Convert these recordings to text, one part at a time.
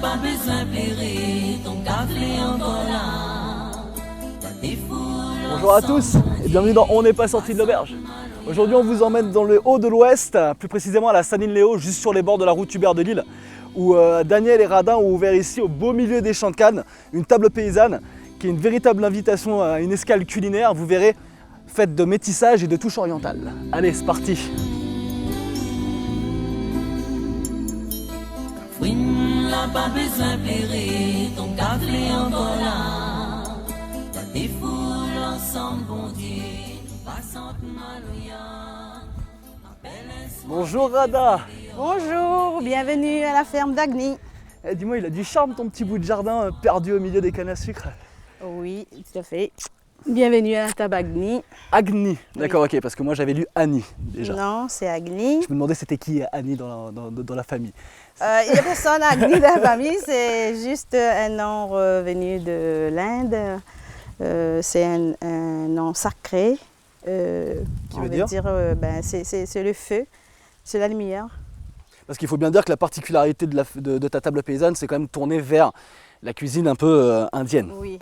pas besoin de pleurer, ton café encore là. Bonjour à tous et bienvenue dans On n'est pas sorti de l'auberge. Aujourd'hui on vous emmène dans le haut de l'Ouest, plus précisément à la Saline-Léo, juste sur les bords de la route Hubert de Lille, où Daniel et Radin ont ouvert ici au beau milieu des champs de Cannes, une table paysanne qui est une véritable invitation à une escale culinaire, vous verrez, faite de métissage et de touche orientale. Allez, c'est parti. Fouine n'a pas besoin de pleurer, ton café encore là. T'as des foules ensemble, bon Dieu, passante Maloya. Bonjour Radin. Bonjour, bienvenue à la ferme d'Agny. Eh, dis-moi, il a du charme ton petit bout de jardin perdu au milieu des cannes à sucre. Oui, tout à fait. Bienvenue à la table Agny. Agny, d'accord, ok, parce que moi j'avais lu Annie déjà. Non, c'est Agny. Je me demandais c'était qui Annie dans la famille. Il n'y a personne à Agny dans la famille, c'est juste un nom venu de l'Inde. C'est un nom sacré. Qui veut dire c'est le feu, c'est la lumière. Parce qu'il faut bien dire que la particularité de ta table paysanne, c'est quand même tourner vers la cuisine un peu indienne. Oui.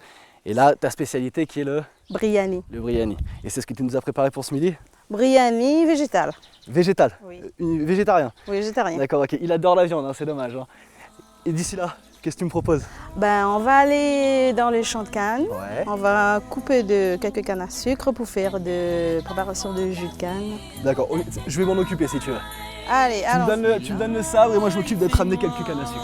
Et là, ta spécialité qui est le Biryani. biryani. Et c'est ce que tu nous as préparé pour ce midi? Biryani végétal. Végétal, Oui. Végétarien. Oui, végétarien. D'accord, ok. Il adore la viande, hein, c'est dommage. Hein. Et d'ici là, qu'est-ce que tu me proposes? On va aller dans les champs de canne. Ouais. On va couper quelques cannes à sucre pour faire de préparation de jus de canne. D'accord, je vais m'en occuper si tu veux. Allez, allons. Tu me donnes le sabre et moi je m'occupe de te ramener quelques cannes à sucre.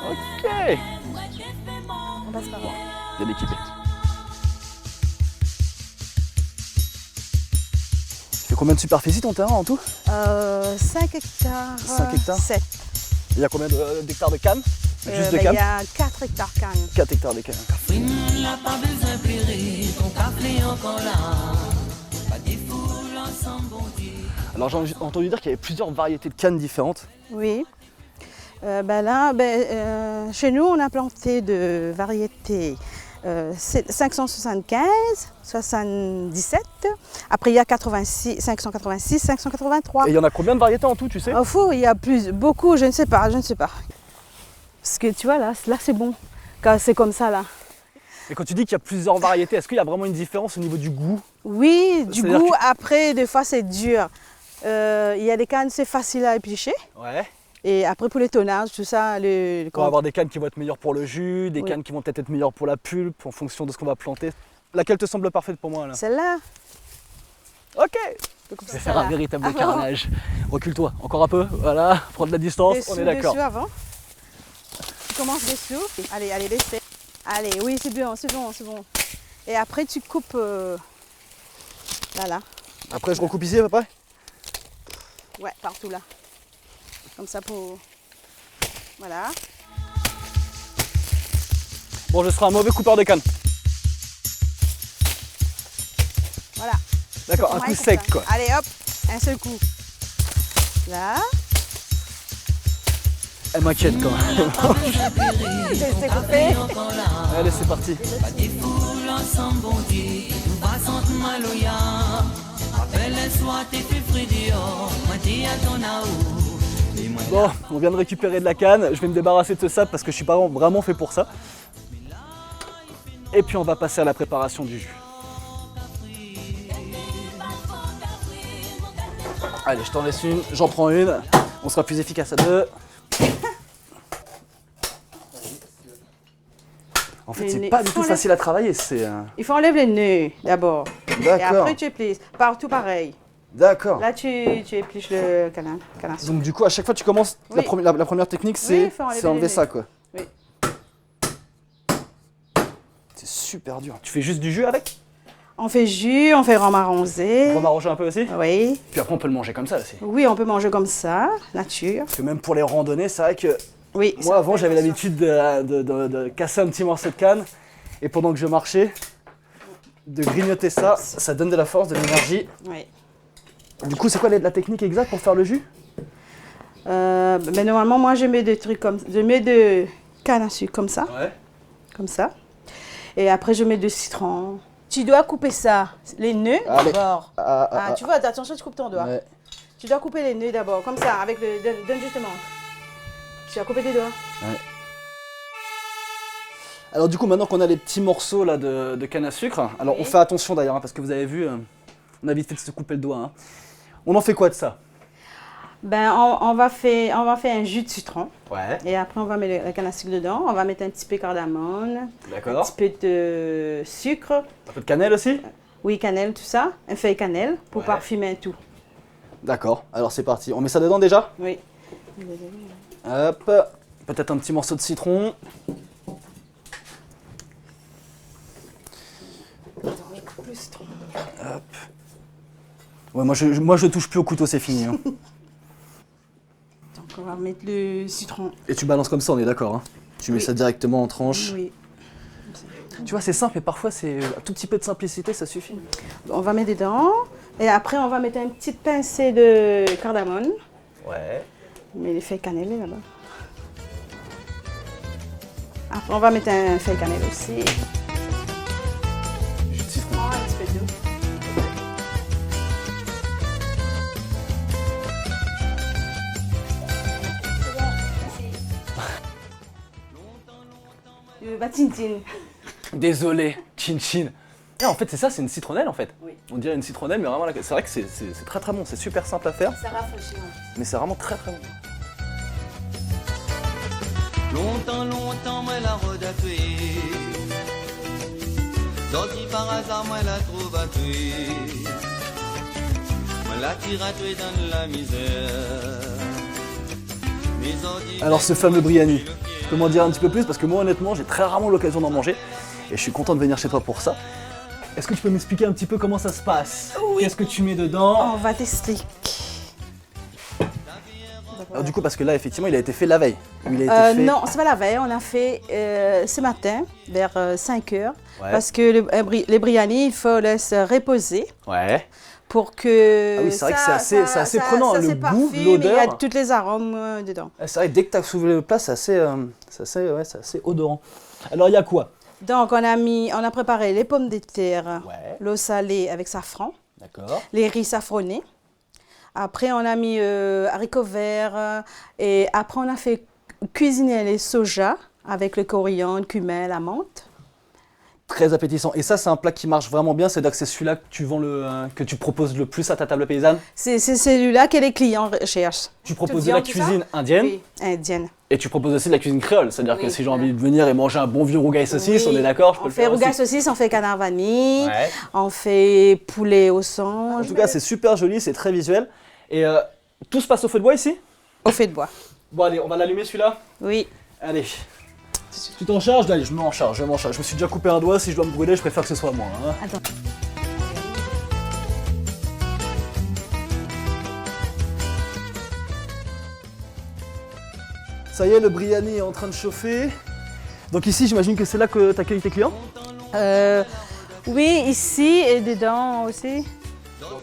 Ok. Ok. On passe par là. Bien équipé. Tu fais combien de superficie ton terrain en tout? 5 hectares. 5 hectares. 7. Il y a combien d'hectares de cannes? Juste de Il cannes? y a 4 hectares canne. 4 hectares de cannes. Fouine n'a pas besoin de pleurer, ton café encore là. Pas des foules ensemble, bon Dieu. Alors j'ai entendu dire qu'il y avait plusieurs variétés de cannes différentes. Oui. Chez nous, on a planté de variétés 575, 77. Après, il y a 586, 583. Et il y en a combien de variétés en tout, tu sais? Au fond, il y a beaucoup, je ne sais pas. Parce que tu vois, là c'est bon. Quand c'est comme ça, là. Et quand tu dis qu'il y a plusieurs variétés, est-ce qu'il y a vraiment une différence au niveau du goût? Oui, du C'est-à-dire goût. Après, des fois, c'est dur. Il y a des cannes, c'est facile à éplucher. Ouais. Et après, pour les tonnages, tout ça, On va avoir des cannes qui vont être meilleures pour le jus, des Oui. cannes qui vont peut-être être meilleures pour la pulpe, en fonction de ce qu'on va planter. Laquelle te semble parfaite pour moi là? Celle-là. Ok. Je vais faire un véritable carnage. Recule-toi, encore un peu, voilà, prendre la distance, on est d'accord. Dessus avant. Tu commences dessous. Allez, laissez. Allez, oui, c'est bon. Et après, tu coupes là. Après je recoupe ici à peu près? Ouais, partout là. Comme ça pour... Voilà. Bon, je serai un mauvais coupeur de canne. Voilà. D'accord, un Pour moi, coup il coupe sec ça. quoi. Allez, hop, un seul coup. Là. Elle m'inquiète quand même. C'est coupé. Allez, c'est parti. Pas des foules ensemble, bon Dieu, passante Maloya. Rappelle les soirs, t'es fait frais dehors, moi t'es à ton aou. Bon, on vient de récupérer de la canne. Je vais me débarrasser de ce sable parce que je suis pas vraiment fait pour ça. Et puis on va passer à la préparation du jus. Allez, je t'en laisse une, j'en prends une. On sera plus efficace à deux. En fait, c'est pas du tout facile à travailler. Il faut enlever les nœuds d'abord. Et D'accord. après, tu éplices. Partout pareil. D'accord. Là, tu épluches le canard. Donc du coup, à chaque fois, tu commences. Oui. La première technique, c'est il faut enlever enlever les ça, nœuds. quoi. Oui. C'est super dur. Tu fais juste du jus avec? On fait jus, on fait rhum arrosé. On va m'arranger un peu aussi? Oui. Puis après, on peut le manger comme ça aussi. Oui, on peut manger comme ça, nature. Parce que même pour les randonnées, c'est vrai que Oui. moi avant j'avais l'habitude de casser un petit morceau de canne et pendant que je marchais, de grignoter ça, ça donne de la force, de l'énergie. Oui. Du coup, c'est quoi la technique exacte pour faire le jus? Mais normalement, moi, je mets des trucs comme... Je mets de canne à sucre comme ça. Ouais. Comme ça. Et après, je mets du citron. Tu dois couper ça, les nœuds, Allez. d'abord. Ah, Tu vois, attention, tu coupes ton doigt. Ouais. Tu dois couper les nœuds d'abord, comme ça, avec le... Donne justement. Tu as coupé tes doigts. Ouais. Alors du coup, maintenant qu'on a les petits morceaux là de canne à sucre, alors Oui. on fait attention d'ailleurs, hein, parce que vous avez vu, on a vite fait de se couper le doigt. Hein. On en fait quoi de ça? Ben, on va faire un jus de citron. Ouais. Et après, on va mettre la canne à sucre dedans. On va mettre un petit peu de cardamome, un D'accord. petit peu de sucre. Un peu de cannelle aussi? Oui, cannelle, tout ça. Un feuille cannelle pour Ouais. parfumer tout. D'accord, alors c'est parti. On met ça dedans déjà? Oui. Hop, peut-être un petit morceau de citron. Le citron. Hop. Ouais, moi je touche plus au couteau, c'est fini. Hein. Donc, on va mettre le citron. Et tu balances comme ça, on est d'accord. Hein. Tu mets Oui. ça directement en tranches. Oui. Tu vois, c'est simple et parfois c'est un tout petit peu de simplicité, ça suffit. On va mettre dedans. Et après, on va mettre une petite pincée de cardamome. Ouais. Mais les feuilles cannelle là-bas. Après, on va mettre un feuille cannelle aussi. Jus de citron. Un petit peu d'eau. Tintin. Désolé, chin chin. Et en fait, c'est ça, c'est une citronnelle en fait. Oui. On dirait une citronnelle, mais vraiment, c'est vrai que c'est très très bon, c'est super simple à faire, Ça rafraîchit. mais c'est vraiment très très bon. Longtemps, longtemps, moi la redatoué. Sorti par hasard, moi la trouve à tuer. Moi la tire à tuer dans la misère. Alors ce fameux Briani, tu peux m'en dire un petit peu plus parce que moi honnêtement j'ai très rarement l'occasion d'en manger et je suis content de venir chez toi pour ça. Est-ce que tu peux m'expliquer un petit peu comment ça se passe? Oui. Qu'est-ce que tu mets dedans? On va t'expliquer. Alors du coup parce que là effectivement il a été fait la veille. Ou il a été fait... Non, c'est pas la veille, on a fait ce matin vers 5 heures. Ouais. Parce que les Briani, il faut laisser reposer Ouais. pour que. Ah oui, c'est vrai que c'est assez prenant, ça le se goût, parfume, l'odeur. Il y a tous les arômes dedans. Ah, c'est vrai que dès que tu as soulevé le plat c'est assez odorant. Alors il y a quoi? Donc, on a préparé les pommes de terre, Ouais. l'eau salée avec safran, D'accord. les riz safronnés. Après, on a mis haricots verts. Et après, on a fait cuisiner les soja avec le coriandre, cumin, la menthe. Très appétissant. Et ça c'est un plat qui marche vraiment bien, c'est-à-dire que c'est celui-là que tu vends que tu proposes le plus à ta table paysanne. C'est celui-là que les clients cherchent. Tu proposes Tout de la bien, tout ça? cuisine indienne. Oui, indienne. Et tu proposes aussi de la cuisine créole, c'est-à-dire Oui, que si j'ai voilà. envie de venir et manger un bon vieux rougail saucisse, Oui. on est d'accord, je peux On le fait faire rougail aussi. saucisse, on fait canard vanille, Ouais. on fait poulet au En sang, tout cas, c'est super joli, c'est très visuel. Et tout se passe au feu de bois ici? au feu de bois. Bon allez, on va l'allumer celui-là. Oui. Allez. Tu t'en charges? Allez, je m'en charge, je m'en charge. Je me suis déjà coupé un doigt, si je dois me brûler, je préfère que ce soit moi. Hein. Attends. Ça y est, le Briani est en train de chauffer. Donc ici, j'imagine que c'est là que tu accueilles tes clients? Oui, ici et dedans aussi.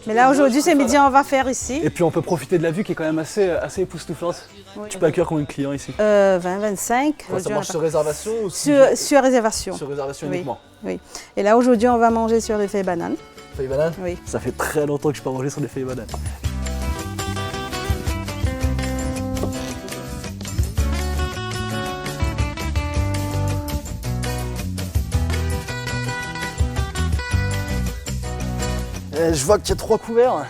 Mais là, aujourd'hui, c'est midi, on va faire ici. Et puis on peut profiter de la vue qui est quand même assez époustouflante. Oui. Tu peux accueillir combien de clients ici? 20, 25. Ça Aujourd'hui, marche on sur va- réservation ou sur réservation. sur réservation Oui. uniquement? Oui. Et là, aujourd'hui, on va manger sur des feuilles bananes. Feuilles bananes? Oui. Ça fait très longtemps que je peux manger sur des feuilles bananes. Je vois qu'il y a 3 couverts.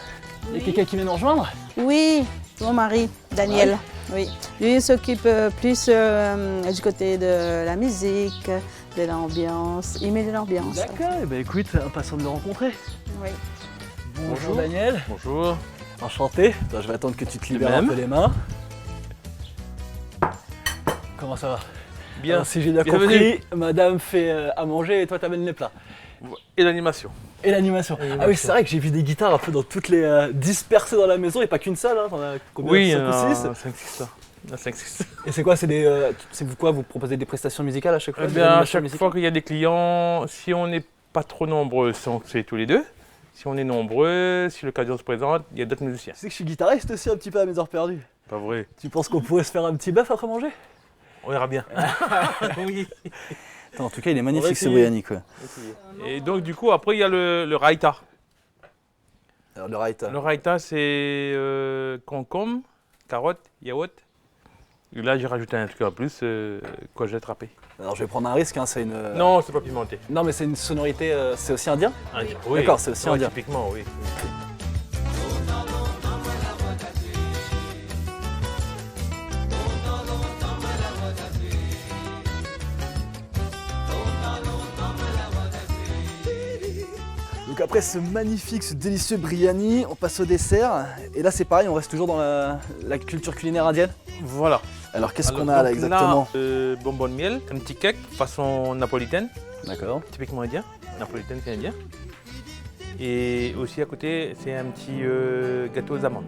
Il y a quelqu'un qui vient nous rejoindre? Oui, mon mari, Daniel. Oui. Lui, il s'occupe plus du côté de la musique, de l'ambiance. Il met de l'ambiance. D'accord, et ben écoute, impatient de le rencontrer. Oui. Bonjour Daniel. Bonjour. Enchanté. Attends, je vais attendre que tu te libères un même. peu les mains. Comment ça va? Bien. Alors, si j'ai bien Bienvenue. compris, madame fait à manger et toi t'amènes les plats. Et l'animation. Et l'animation. Ah oui, c'est vrai que j'ai vu des guitares un peu dans toutes les dispersées dans la maison et pas qu'une seule, hein. T'en as combien? Oui, 5 ou 6? 5-6 là. 5-6. Et c'est quoi? C'est vous quoi? Vous proposez des prestations musicales à chaque fois? Eh des bien, à animations chaque musicales fois qu'il y a des clients, si on n'est pas trop nombreux, c'est tous les deux. Si on est nombreux, si l'occasion se présente, il y a d'autres musiciens. Tu sais que je suis guitariste aussi un petit peu à mes heures perdues. Pas vrai. Tu penses qu'on pourrait se faire un petit bœuf après manger? On verra bien. Oui. Attends, en tout cas, il est On va magnifique ce essayer. Briani quoi. Et donc, du coup, après, il y a le raïta. Alors, le raïta. Le raïta, c'est concombre, carotte, yaourt. Et là, j'ai rajouté un truc en plus, courgette râpée. Alors je vais prendre un risque, hein, c'est une... Non, c'est pas pimenté. Non mais c'est une sonorité, c'est aussi indien? Oui. D'accord, c'est aussi indien. Typiquement, oui. Donc après ce magnifique, ce délicieux biryani, on passe au dessert. Et là c'est pareil, on reste toujours dans la culture culinaire indienne. Voilà. Alors qu'est-ce Alors, qu'on a là donc exactement? Bonbon de miel, un petit cake façon napolitaine, D'accord. typiquement indien. Napolitaine, c'est indien. Et aussi à côté, c'est un petit gâteau aux amandes.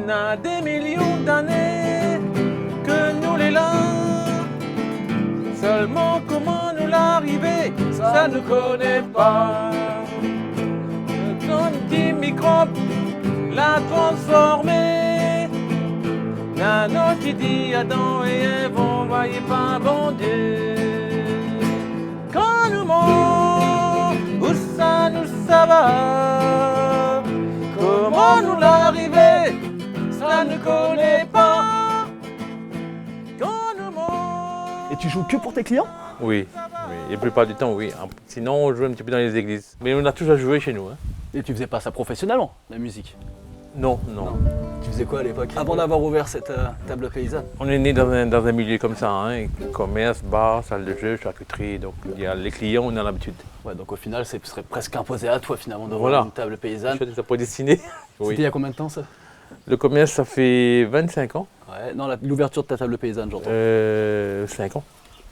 On a des millions d'années que nous les là. Seulement comment nous l'arriver, ça ne connaît pas. Ton petit microbe l'a transformé. Un autre qui dit Adam et Ève, on voyait pas bon Dieu. Quand nous ment, où ça nous ça va? Comment nous l'arriver, ça ne connaît pas. Quand nous ment. Et tu joues que pour tes clients? Oui, oui, et la plupart du temps, oui. Sinon, on joue un petit peu dans les églises. Mais on a toujours joué chez nous. Hein. Et tu faisais pas ça professionnellement, la musique? Non, non. Tu faisais quoi à l'époque? Avant d'avoir ouvert cette table paysanne? On est né dans un milieu comme ça, hein. Commerce, bar, salle de jeu, charcuterie. Donc, il y a les clients, on a l'habitude. Ouais, donc au final, ce serait presque imposé à toi finalement de Voilà. une table paysanne. Je fais ça pour dessiner. C'était il y a combien de temps ça? Le commerce, ça fait 25 ans. Ouais, non, l'ouverture de ta table paysanne, j'entends. 5 ans.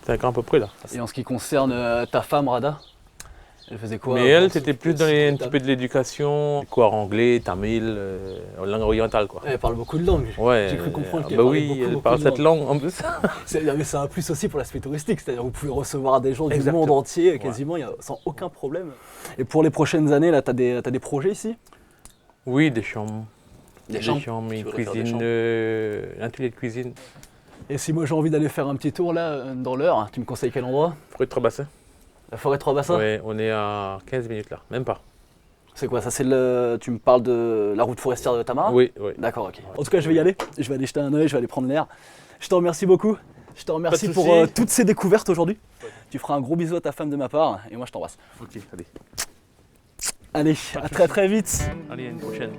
5 ans à peu près, là. Et en ce qui concerne ta femme, Radha, elle faisait quoi? Mais elle, c'était plus dans un petit peu de l'éducation, quoi, anglais, tamil, langue orientale, quoi. Elle parle beaucoup de langues. Ouais. J'ai cru comprendre qu'elle bah parlait oui, elle beaucoup parle de cette langue en plus. Mais c'est un plus aussi pour l'aspect touristique, c'est-à-dire que vous pouvez recevoir des gens du Exactement. monde entier quasiment sans aucun problème. Et pour les prochaines années, là, t'as des projets ici? Oui, des chambres. Des chambres? une Tu voudrais faire des cuisine, chambres? un atelier de cuisine. Et si moi j'ai envie d'aller faire un petit tour là, dans l'heure, tu me conseilles quel endroit? Forêt de Trois-Bassins. La forêt de Trois-Bassins? Ouais, on est à 15 minutes là, même pas. C'est quoi ça? Tu me parles de la route forestière de Tamara? Oui, oui. D'accord, ok. En tout cas, je vais y aller. Je vais aller jeter un œil, je vais aller prendre l'air. Je te remercie beaucoup. Je te remercie de pour souci. toutes ces découvertes aujourd'hui. Tu feras un gros bisou à ta femme de ma part et moi je t'embrasse. Ok, allez. Allez, à très très vite. Allez, à une prochaine.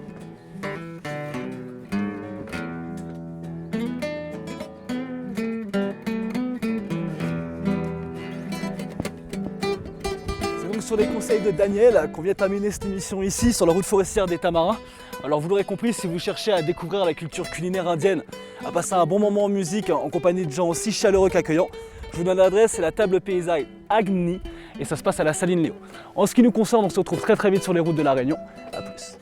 C'est donc sur les conseils de Daniel qu'on vient terminer cette émission ici sur la route forestière des Tamarins. Alors vous l'aurez compris, si vous cherchez à découvrir la culture culinaire indienne, à passer un bon moment en musique en compagnie de gens aussi chaleureux qu'accueillants, je vous donne l'adresse, c'est la table paysanne Agni et ça se passe à la Saline Léo. En ce qui nous concerne, on se retrouve très très vite sur les routes de la Réunion. A plus.